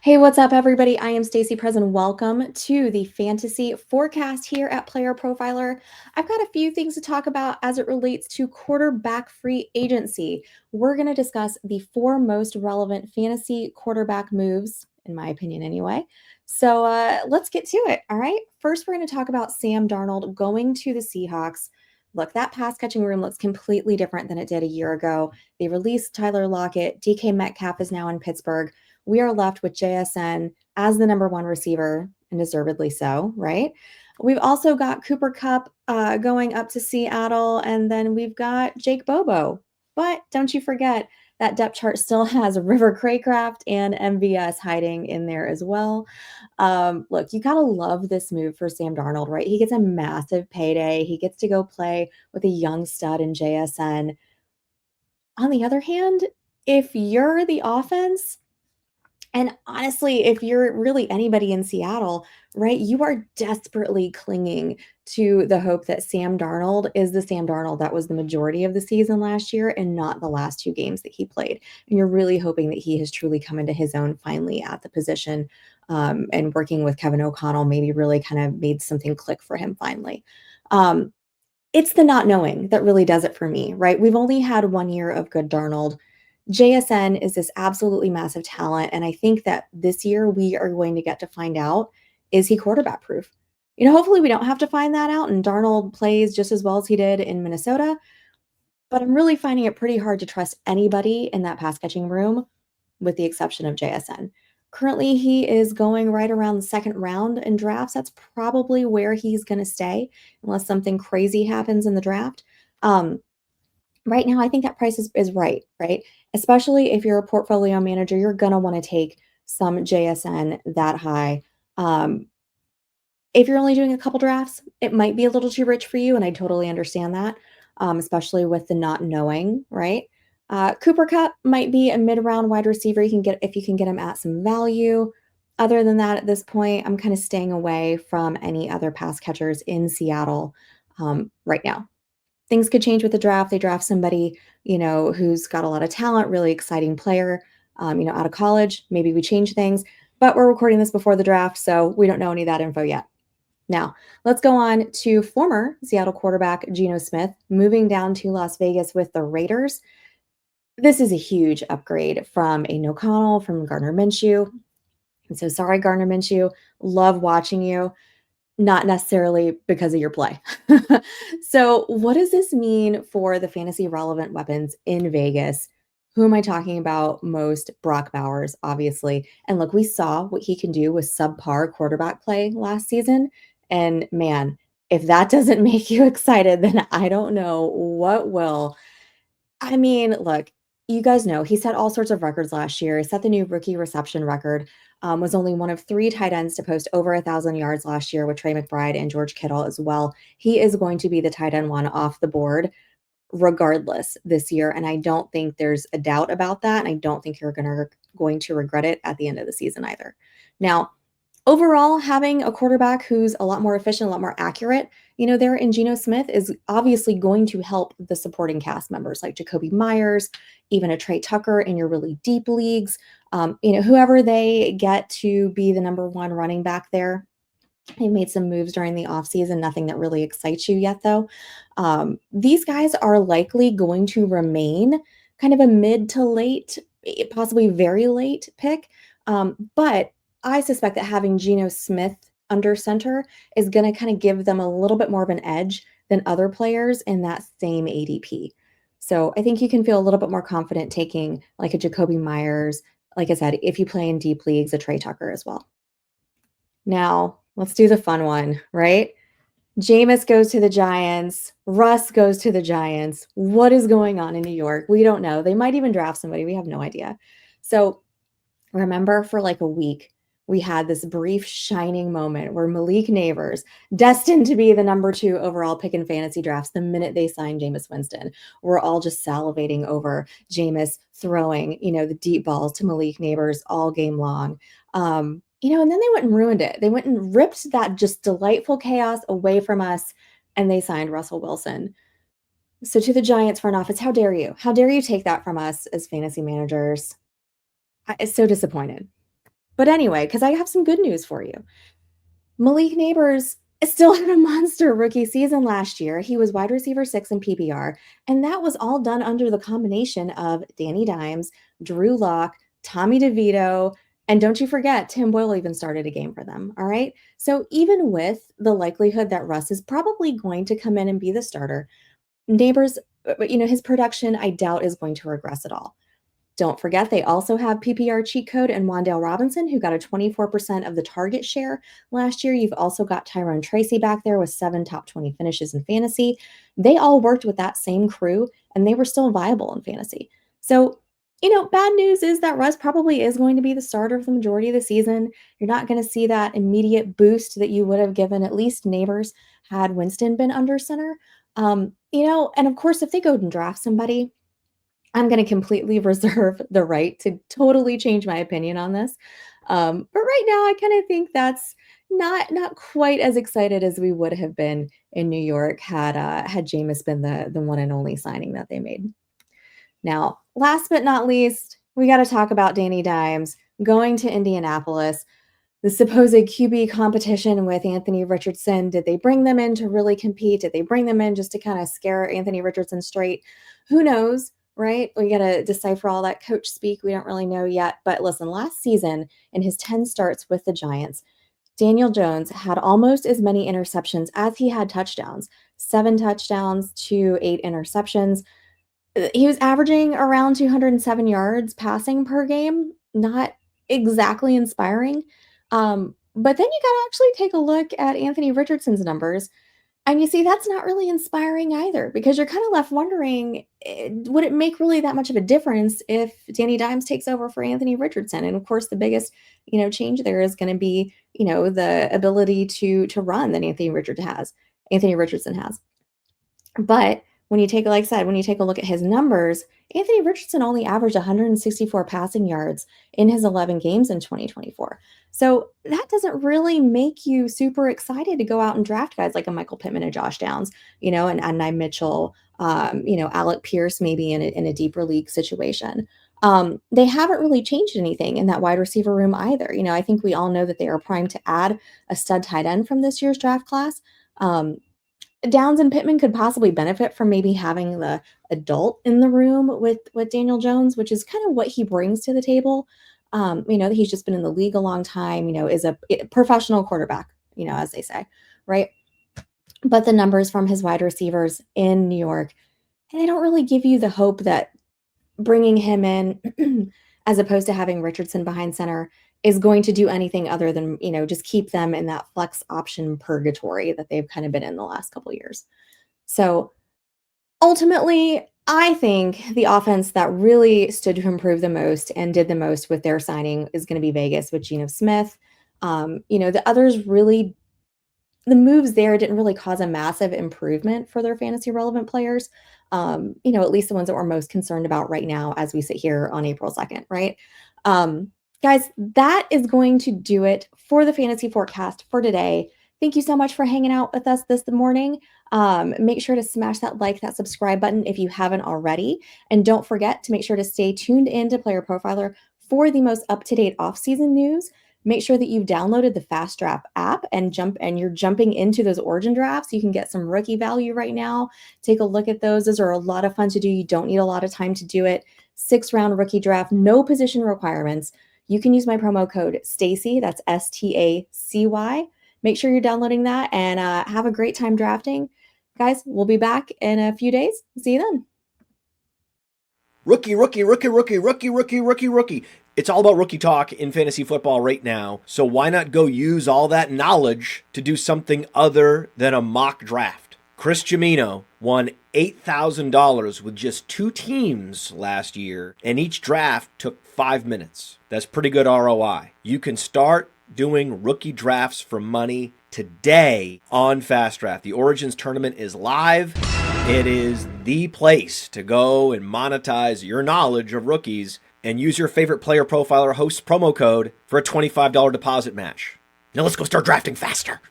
Hey, what's up, everybody? I am Stacy Present. Welcome to the fantasy forecast here at Player Profiler. I've got a few things to talk about as it relates to quarterback free agency. We're going to discuss the four most relevant fantasy quarterback moves, in my opinion, anyway. So let's get to it. All right. First, we're going to talk about Sam Darnold going to the Seahawks. Look, that pass catching room looks completely different than it did a year ago. They released Tyler Lockett. DK Metcalf is now in Pittsburgh. We are left with JSN as the number one receiver, and deservedly so, right? We've also got Cooper Cup going up to Seattle, and then we've got Jake Bobo. But don't you forget that depth chart still has River Craycraft and MVS hiding in there as well. Look, you gotta love this move for Sam Darnold, right? He gets a massive payday. He gets to go play with a young stud in JSN. On the other hand, if you're the offense, and honestly, if you're really anybody in Seattle, right, you are desperately clinging to the hope that Sam Darnold is the Sam Darnold that was the majority of the season last year and not the last two games that he played. And you're really hoping that he has truly come into his own finally at the position, and working with Kevin O'Connell maybe really kind of made something click for him finally. Um, it's the not knowing that really does it for me, right? We've only had 1 year of good Darnold. JSN is this absolutely massive talent, and I think that this year we are going to get to find out, is he quarterback proof? Hopefully we don't have to find that out and Darnold plays just as well as he did in Minnesota, but I'm really finding it pretty hard to trust anybody in that pass catching room with the exception of JSN. Currently, he is going right around the second round in drafts. That's probably where he's going to stay unless something crazy happens in the draft. Um, right now, I think that price is right, right? Especially if you're a portfolio manager, you're going to want to take some JSN that high. Um, if you're only doing a couple drafts, it might be a little too rich for you, and I totally understand that, especially with the not knowing, right? Cooper Cup might be a mid-round wide receiver you can get if you can get him at some value. Other than that, at this point, I'm kind of staying away from any other pass catchers in Seattle right now. Things could change with the draft. They draft somebody, who's got a lot of talent, really exciting player, out of college. Maybe we change things, but we're recording this before the draft, so we don't know any of that info yet. Now, let's go on to former Seattle quarterback Geno Smith moving down to Las Vegas with the Raiders. This is a huge upgrade from Aiden O'Connell, from Gardner Minshew. And so sorry, Gardner Minshew. Love watching you, not necessarily because of your play. So, what does this mean for the fantasy relevant weapons in Vegas? Who am I talking about most? Brock Bowers, obviously. And look, we saw what he can do with subpar quarterback play last season. And man, if that doesn't make you excited, then I don't know what will. I mean, look, you guys know he set all sorts of records last year. He set the new rookie reception record. Was only one of three tight ends to post over 1,000 yards last year with Trey McBride and George Kittle as well. He is going to be the tight end one off the board regardless this year, and I don't think there's a doubt about that. And I don't think you're going to regret it at the end of the season either. Now, overall, having a quarterback who's a lot more efficient, a lot more accurate, there in Geno Smith is obviously going to help the supporting cast members like Jacoby Myers, even a Trey Tucker in your really deep leagues. Whoever they get to be the number one running back there. They made some moves during the offseason, nothing that really excites you yet, though. These guys are likely going to remain kind of a mid to late, possibly very late pick. But I suspect that having Geno Smith under center is going to kind of give them a little bit more of an edge than other players in that same ADP. So I think you can feel a little bit more confident taking like a Jacoby Myers, like I said, if you play in deep leagues, a Trey Tucker as well. Now, let's do the fun one, right? Jameis goes to the Giants. Russ goes to the Giants. What is going on in New York? We don't know. They might even draft somebody. We have no idea. So remember, for like a week, we had this brief shining moment where Malik Nabers, destined to be the number 2 overall pick in fantasy drafts the minute they signed Jameis Winston, we're all just salivating over Jameis throwing, the deep balls to Malik Nabers all game long. And then they went and ruined it. They went and ripped that just delightful chaos away from us, and they signed Russell Wilson. So to the Giants front office, how dare you? How dare you take that from us as fantasy managers? It's so disappointed. But anyway, because I have some good news for you. Malik Nabers still had a monster rookie season last year. He was wide receiver 6 in PPR, and that was all done under the combination of Danny Dimes, Drew Lock, Tommy DeVito, and don't you forget, Tim Boyle even started a game for them. All right. So even with the likelihood that Russ is probably going to come in and be the starter, Neighbors, his production, I doubt, is going to regress at all. Don't forget, they also have PPR cheat code and Wan'Dale Robinson, who got a 24% of the target share last year. You've also got Tyrone Tracy back there with 7 top 20 finishes in fantasy. They all worked with that same crew, and they were still viable in fantasy. So, bad news is that Russ probably is going to be the starter for the majority of the season. You're not going to see that immediate boost that you would have given at least Neighbors had Winston been under center. And of course, if they go and draft somebody, I'm going to completely reserve the right to totally change my opinion on this. But right now, I kind of think that's not quite as excited as we would have been in New York had Jameis been the one and only signing that they made. Now, last but not least, we got to talk about Danny Dimes going to Indianapolis. The supposed QB competition with Anthony Richardson. Did they bring them in to really compete? Did they bring them in just to kind of scare Anthony Richardson straight? Who knows, right? We got to decipher all that coach speak. We don't really know yet. But listen, last season, in his 10 starts with the Giants, Daniel Jones had almost as many interceptions as he had touchdowns. 7 touchdowns to 8 interceptions. He was averaging around 207 yards passing per game. Not exactly inspiring. But then you got to actually take a look at Anthony Richardson's numbers. And you see, that's not really inspiring either, because you're kind of left wondering, would it make really that much of a difference if Danny Dimes takes over for Anthony Richardson? And of course, the biggest, change there is going to be, the ability to run that Anthony Richardson has. But when you take, like I said, when you take a look at his numbers, Anthony Richardson only averaged 164 passing yards in his 11 games in 2024. So that doesn't really make you super excited to go out and draft guys like a Michael Pittman and Josh Downs, and Adonai Mitchell, Alec Pierce, maybe in a deeper league situation. They haven't really changed anything in that wide receiver room either. I think we all know that they are primed to add a stud tight end from this year's draft class. Downs and Pittman could possibly benefit from maybe having the adult in the room with Daniel Jones, which is kind of what he brings to the table. That he's just been in the league a long time, is a professional quarterback, as they say, right? But the numbers from his wide receivers in New York, they don't really give you the hope that bringing him in as opposed to having Richardson behind center is going to do anything other than, just keep them in that flex option purgatory that they've kind of been in the last couple of years. So ultimately, I think the offense that really stood to improve the most and did the most with their signing is going to be Vegas with Geno Smith. The others really, the moves there didn't really cause a massive improvement for their fantasy relevant players. At least the ones that we're most concerned about right now as we sit here on April 2nd, right? Guys, that is going to do it for the fantasy forecast for today. Thank you so much for hanging out with us this morning. Make sure to smash that like, that subscribe button if you haven't already. And don't forget to make sure to stay tuned in to Player Profiler for the most up-to-date off-season news. Make sure that you've downloaded the Fast Draft app and you're jumping into those origin drafts. You can get some rookie value right now. Take a look at those. Those are a lot of fun to do. You don't need a lot of time to do it. 6-round rookie draft, no position requirements. You can use my promo code Stacy, that's STACY. Make sure you're downloading that and have a great time drafting. Guys, we'll be back in a few days. See you then. Rookie. It's all about rookie talk in fantasy football right now. So why not go use all that knowledge to do something other than a mock draft? Chris Geno won $8,000 with just 2 teams last year, and each draft took 5 minutes. That's pretty good ROI. You can start doing rookie drafts for money today on Fast Draft. The Origins tournament is live. It is the place to go and monetize your knowledge of rookies and use your favorite Player Profiler host promo code for a $25 deposit match. Now let's go start drafting faster.